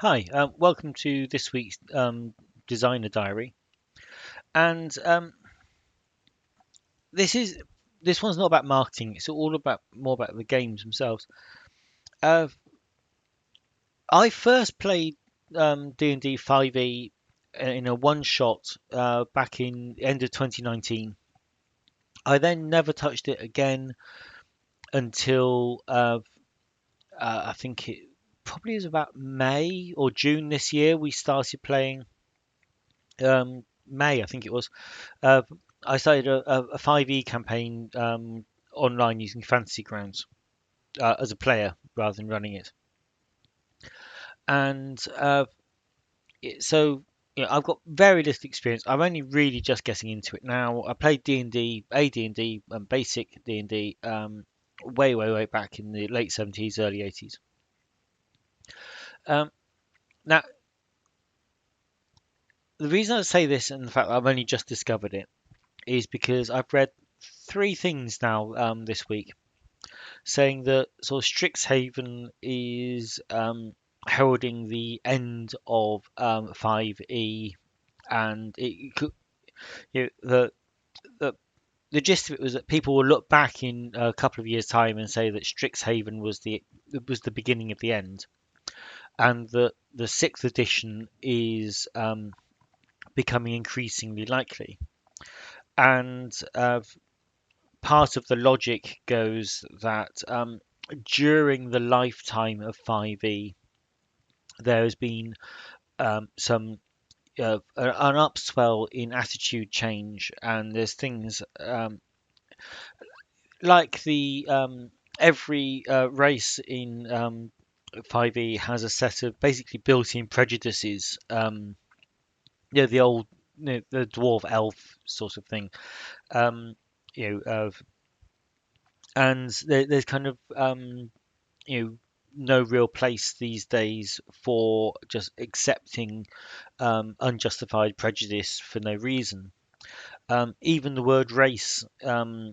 Hi, welcome to this week's designer diary. And this is this one's not about marketing. It's all about more about the games themselves. Uh, I first played D&D 5e in a one shot back in the end of 2019. I then never touched it again until I think it probably was about May or June this year. We started playing May, I think it was. Uh, I started a 5e campaign online using Fantasy Grounds as a player rather than running it. And so I've got very little experience. I'm only really just getting into it now. I played D&D, AD&D, basic D&D way, way, way back in the late 70s, early 80s. Um, Now, the reason I say this and the fact that I've only just discovered it is because I've read three things now this week saying that sort of Strixhaven is heralding the end of 5e, and it could, the the gist of it was that people will look back in a couple of years' time and say that Strixhaven was the beginning of the end, and that the sixth edition is becoming increasingly likely. And part of the logic goes that during the lifetime of 5e, there has been some an upswell in attitude change, and there's things like the every race in 5e has a set of basically built-in prejudices. The old, the dwarf elf sort of thing. Um, you know, and there's kind of you know no real place these days for just accepting unjustified prejudice for no reason. Even the word race uh,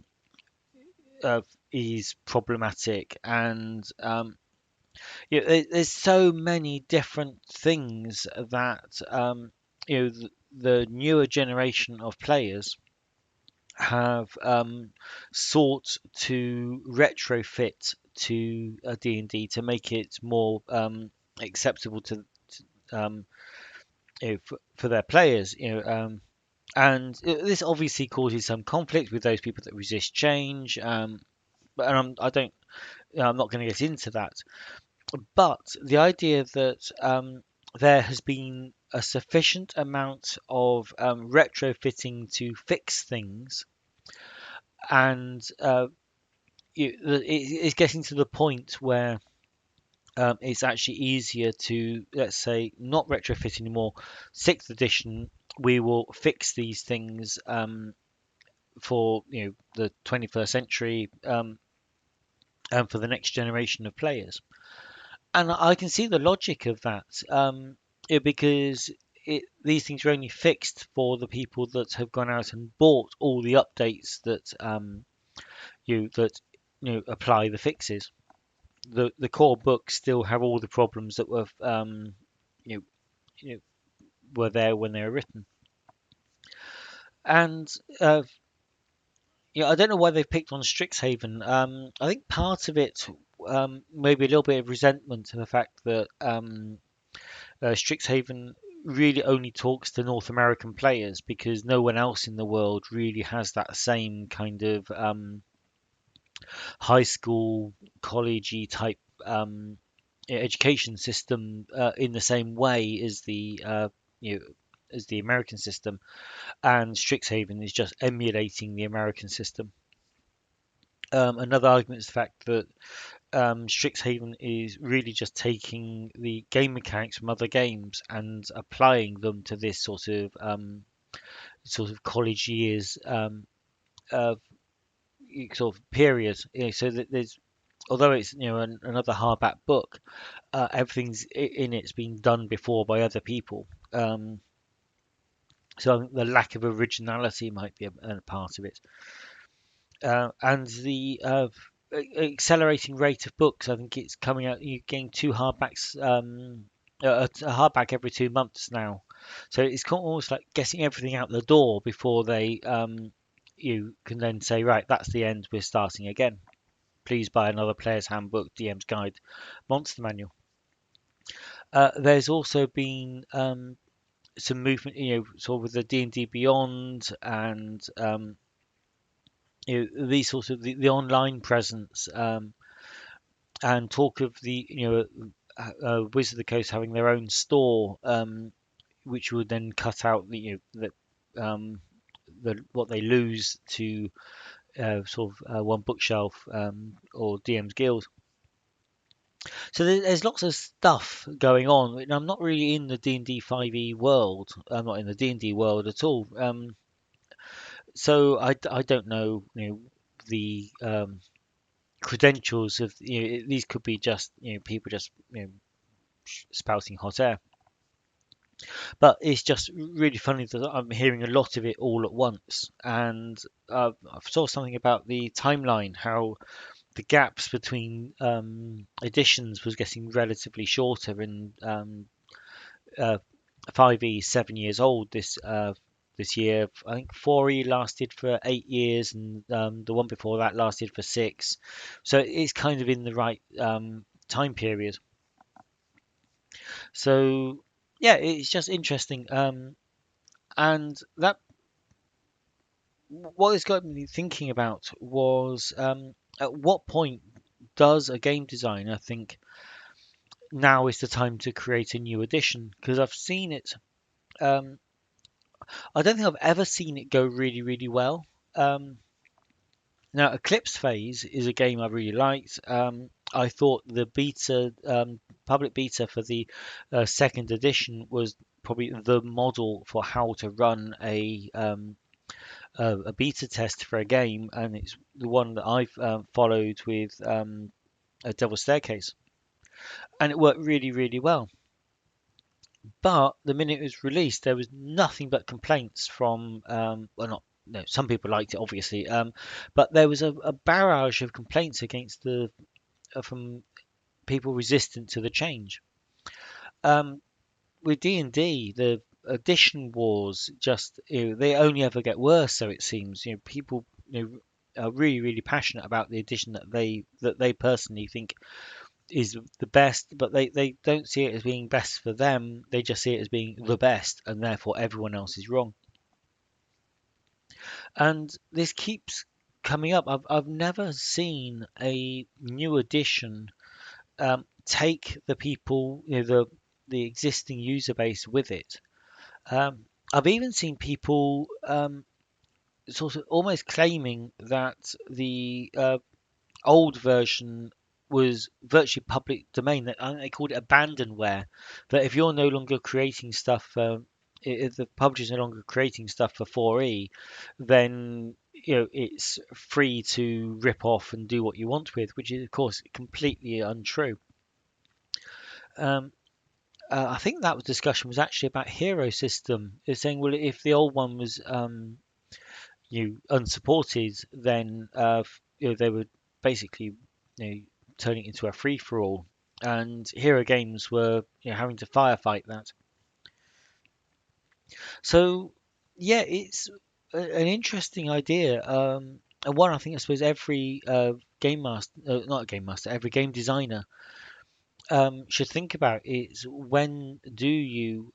is problematic, and there's so many different things that the newer generation of players have sought to retrofit to a D&D to make it more acceptable um, for their players. And this obviously causes some conflict with those people that resist change. But I don't, I'm not going to get into that. But the idea that there has been a sufficient amount of retrofitting to fix things, and it's getting to the point where it's actually easier to, let's say, not retrofit anymore. Sixth edition, we will fix these things for the 21st century, and for the next generation of players. And I can see the logic of that, because these things are only fixed for the people that have gone out and bought all the updates that that apply the fixes. The core books still have all the problems that were you know, you know were there when they were written. And I don't know why they've picked on Strixhaven. I think part of it, maybe a little bit of resentment to the fact that Strixhaven really only talks to North American players because no one else in the world really has that same kind of high school, collegey type education system in the same way as the American system, and Strixhaven is just emulating the American system. Another argument is the fact that Strixhaven is really just taking the game mechanics from other games and applying them to this sort of college years uh, sort of period. So that there's, although it's another hardback book, everything's in it's been done before by other people. So I think the lack of originality might be a part of it, and the accelerating rate of books. I think it's coming out. You're getting two hardbacks. a hardback every 2 months now. So it's almost like getting everything out the door before they you can then say, right, that's the end. We're starting again. Please buy another player's handbook, DM's guide, monster manual. There's also been some movement, sort of with the D&D Beyond and these sorts of the online presence, and talk of the Wizard of the Coast having their own store, which would then cut out what they lose to one bookshelf, or DM's Guild. So there's lots of stuff going on. And I'm not really in the D&D 5e world. I'm not in the D&D world at all. So I don't know, the credentials of, these could be just, people just, spouting hot air. But it's just really funny that I'm hearing a lot of it all at once. And I saw something about the timeline, how the gaps between editions was getting relatively shorter, and uh, 5e is 7 years old this year. I think 4e lasted for 8 years, and the one before that lasted for 6. So it's kind of in the right time period. So yeah, it's just interesting. And that what it's got me thinking about was, at what point does a game designer think now is the time to create a new edition? Because I've seen it. Um, I don't think I've ever seen it go really, really well. Um, Now, Eclipse Phase is a game I really liked. I thought the beta, public beta for the second edition was probably the model for how to run a beta test for a game, and it's the one that I've followed with a Devil's Staircase, and it worked really, really well. But the minute it was released, there was nothing but complaints from, well, not, no, some people liked it, obviously, but there was a barrage of complaints against from people resistant to the change. Um, with D&D, the edition wars just, they only ever get worse. So it seems, people, are really, really passionate about the edition that they personally think is the best, but they don't see it as being best for them. They just see it as being the best, and therefore everyone else is wrong. And this keeps coming up. I've never seen a new edition take the people, the existing user base with it. I've even seen people sort of almost claiming that the old version was virtually public domain. That I think they called it abandonware. That if you're no longer creating stuff, if the publisher's no longer creating stuff for 4e, then it's free to rip off and do what you want with, which is of course completely untrue. Um, I think that discussion was actually about hero system. It's saying, well, if the old one was unsupported, then they were basically turning it into a free for all, and hero games were having to firefight that. So yeah, it's an interesting idea, and one I think I suppose every game master, not a game master, every game designer should think about is when do you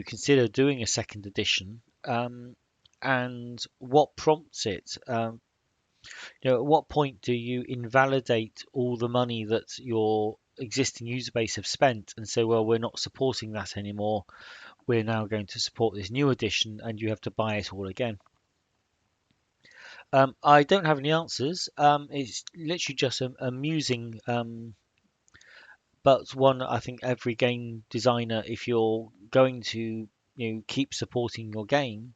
consider doing a second edition, and what prompts it. At what point do you invalidate all the money that your existing user base have spent and say, well, we're not supporting that anymore. We're now going to support this new edition, and you have to buy it all again. I don't have any answers. It's literally just amusing, but one I think every game designer, if you're going to keep supporting your game,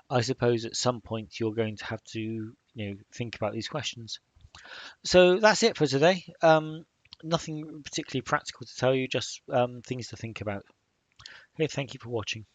I suppose at some point you're going to have to think about these questions. So that's it for today. Nothing particularly practical to tell you, just things to think about. Okay, thank you for watching.